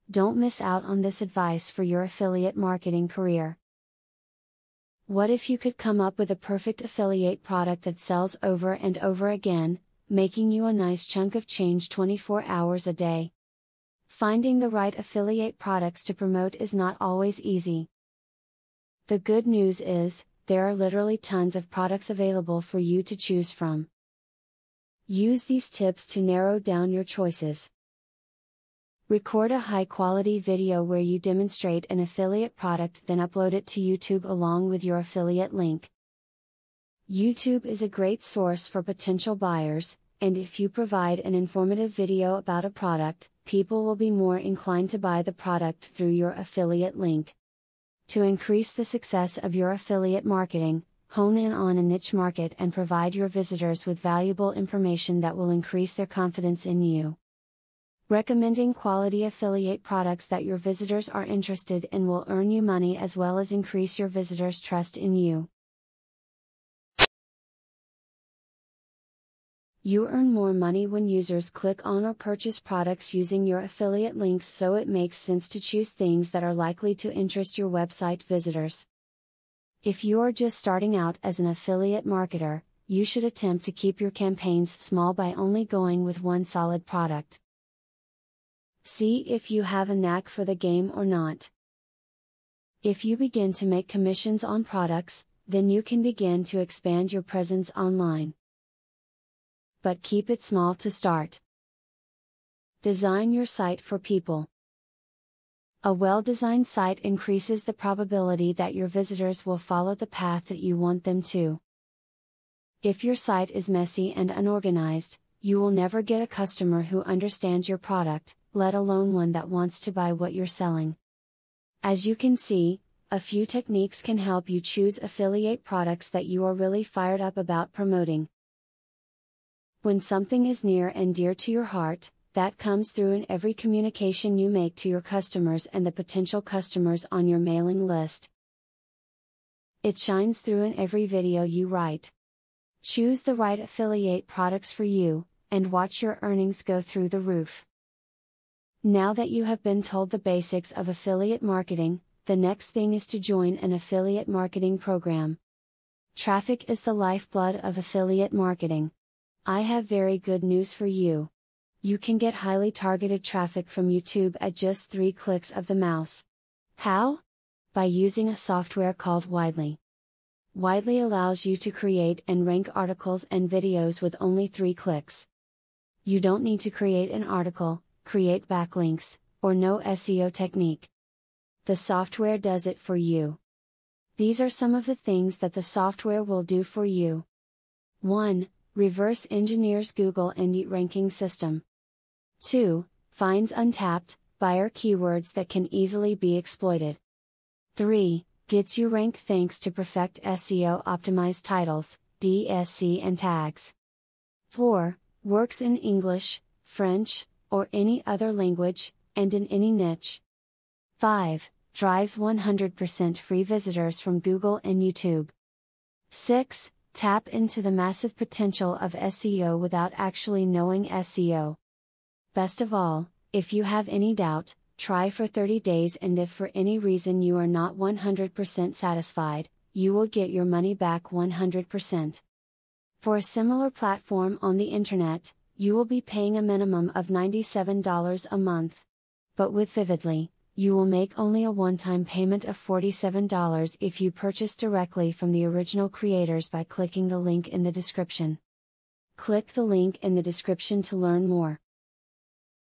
Don't miss out on this advice for your affiliate marketing career. What if you could come up with a perfect affiliate product that sells over and over again, making you a nice chunk of change 24 hours a day? Finding the right affiliate products to promote is not always easy. The good news is, there are literally tons of products available for you to choose from. Use these tips to narrow down your choices. Record a high-quality video where you demonstrate an affiliate product, then upload it to YouTube along with your affiliate link. YouTube is a great source for potential buyers, and if you provide an informative video about a product, people will be more inclined to buy the product through your affiliate link. To increase the success of your affiliate marketing, hone in on a niche market and provide your visitors with valuable information that will increase their confidence in you. Recommending quality affiliate products that your visitors are interested in will earn you money as well as increase your visitors' trust in you. You earn more money when users click on or purchase products using your affiliate links, so it makes sense to choose things that are likely to interest your website visitors. If you are just starting out as an affiliate marketer, you should attempt to keep your campaigns small by only going with one solid product. See if you have a knack for the game or not. If you begin to make commissions on products, then you can begin to expand your presence online. But keep it small to start. Design your site for people. A well-designed site increases the probability that your visitors will follow the path that you want them to. If your site is messy and unorganized, you will never get a customer who understands your product, let alone one that wants to buy what you're selling. As you can see, a few techniques can help you choose affiliate products that you are really fired up about promoting. When something is near and dear to your heart, that comes through in every communication you make to your customers and the potential customers on your mailing list. It shines through in every video you write. Choose the right affiliate products for you, and watch your earnings go through the roof. Now that you have been told the basics of affiliate marketing, the next thing is to join an affiliate marketing program. Traffic is the lifeblood of affiliate marketing. I have very good news for you. You can get highly targeted traffic from YouTube at just 3 clicks of the mouse. How? By using a software called Widely. Widely allows you to create and rank articles and videos with only 3 clicks. You don't need to create an article, create backlinks, or know SEO technique. The software does it for you. These are some of the things that the software will do for you. 1. Reverse engineers Google and Yeet ranking system. 2. Finds untapped buyer keywords that can easily be exploited. 3. Gets you ranked thanks to perfect SEO optimized titles, DSC and tags. 4. Works in English, French, or any other language, and in any niche. 5. Drives 100% free visitors from Google and YouTube. 6. Tap into the massive potential of SEO without actually knowing SEO. Best of all, if you have any doubt, try for 30 days, and if for any reason you are not 100% satisfied, you will get your money back 100%. For a similar platform on the internet, you will be paying a minimum of $97 a month. But with Vividly, you will make only a one-time payment of $47 if you purchase directly from the original creators by clicking the link in the description. Click the link in the description to learn more.